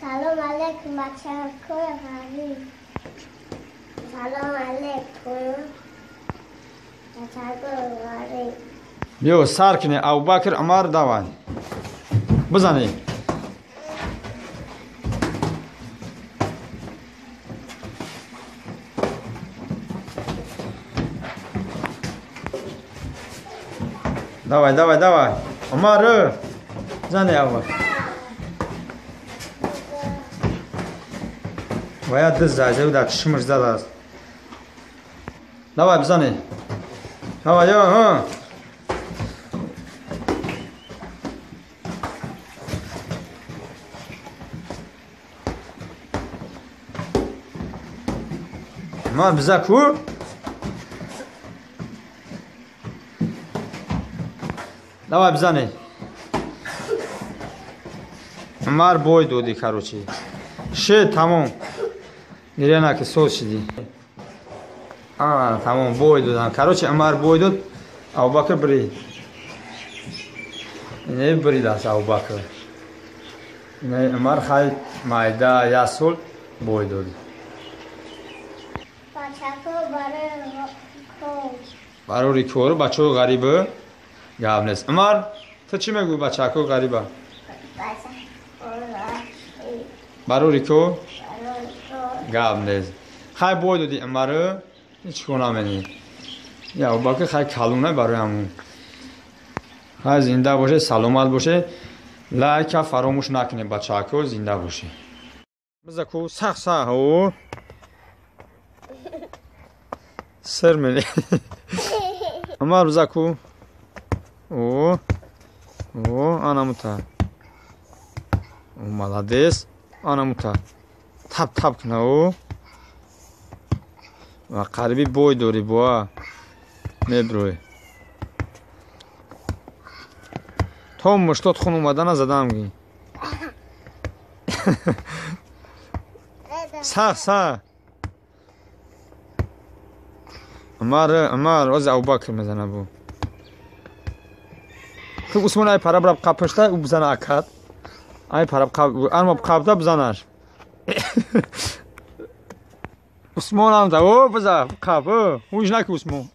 سلام علیکم بچه های غریب. سلام علیکم بچه های غریب. بیا سر کنی ابوبکر عمر دوای بزنی. давай عمر زنی اول باید دست زایده و در چشمش زده است. давай بزنی. давай ها عمر بزکو. давай بزنی. عمر بوی دودی کروچی شه تمام میره نه که سوز شدی. تمام بوی دودن کروچی عمر بوی دود. ابوبکر برید اینه برید است ابوبکر اینه عمر خیلی معده یا سول بوی دود. برای ریکور بچه ها غریبه گاب نیست. عمر تو چی میگوی بچه ها غریبه؟ برای ریکور گاب نیست. خیلی بوی دودی عمر هیچ کنه منی یا ابوبکر خیلی کلونه برای همون. خیلی زنده باشه سلامت باشه. لایک فراموش نکنه بچه ها زنده باشه. بزکو سخ او سر منی عمر بزکو او انا متا молодец انا متا تپ کنه او و قریبی بوی دوری بوا میبروی تو مشتات خون اومدن زدم گی سخ عمر از ابوبکر میزنه بو تو عثمان ای پرا براب قپشته او بزنه اکد ای پرا ارما قپته بزنش عثمان هم ده او بزن قپ اوش نکه عثمان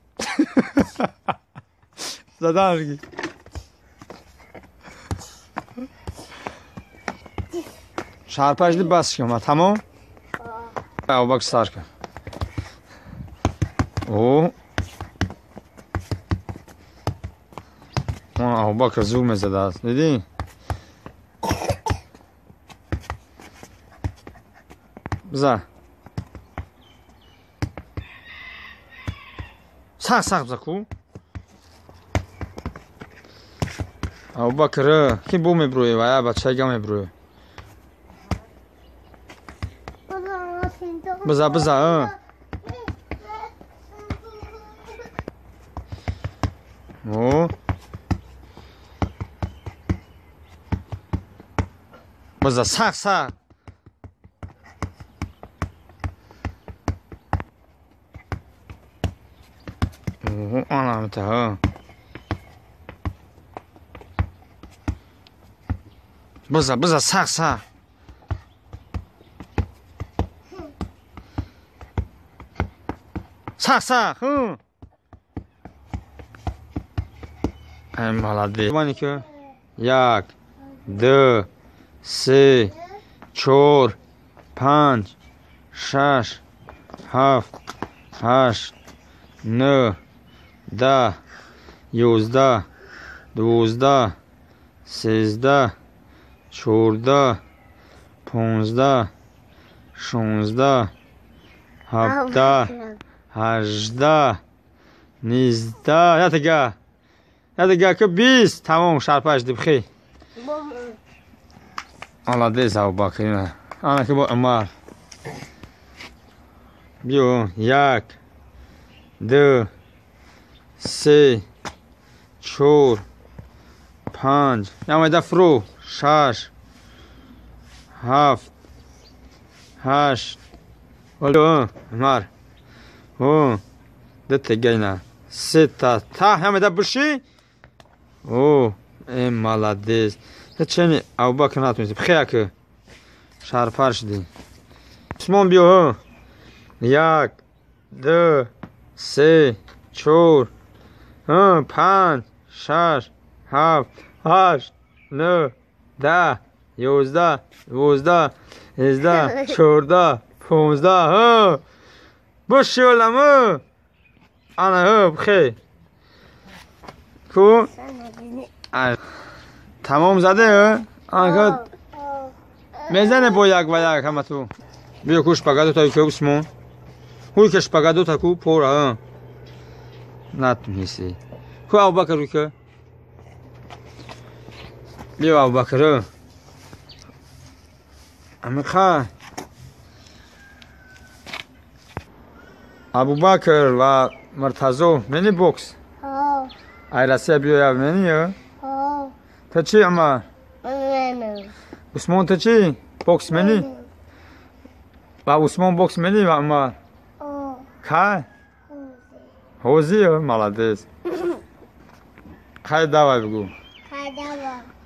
زدن رگی شرپش دی بس که ما تمام ابوبکر سر کن او ابوبکر زور میزده است دیدی بزن سخ بزکو ابوبکر کی بو میبروی و یا بچه گم میبروی بزن او بزن سخ انا متها بزن سخ молодец مانی که 1 2 3 4 5 6 7 8 9 10 11 12 13 14 15 16 17 18 19 یا دیگه که 20 تمام شرپش دی بخی молодец ابوبکر انا که با عمر بیو 1 2 3 4 5 یا میده فرو 6 7 8 عمر دته گینا 3 تا یا میده برشی молодец چنین ابوبکر نتونستی بخیر که شرپر شدی عثمان بیا 1 2 3 4 5 6 7 8 9 10 11 12 13 14 15 بشولم انا بخیر کو تمام زده آنکه میزنه با یک و یک همه تو بیا کو شپگادو تا که عثمان هوی که شپگادو تا کو پر نتونستی کو ابوبکر رو که بیا ابوبکر امخا ابوبکر و مرتضی منی بوکس ایرسه بیا منی تا چی عمر عثمان تا چی بوکس منی و عثمان بوکس منی و عمر که حوزی молодец خیلی دعوی بگو خیلی دعوی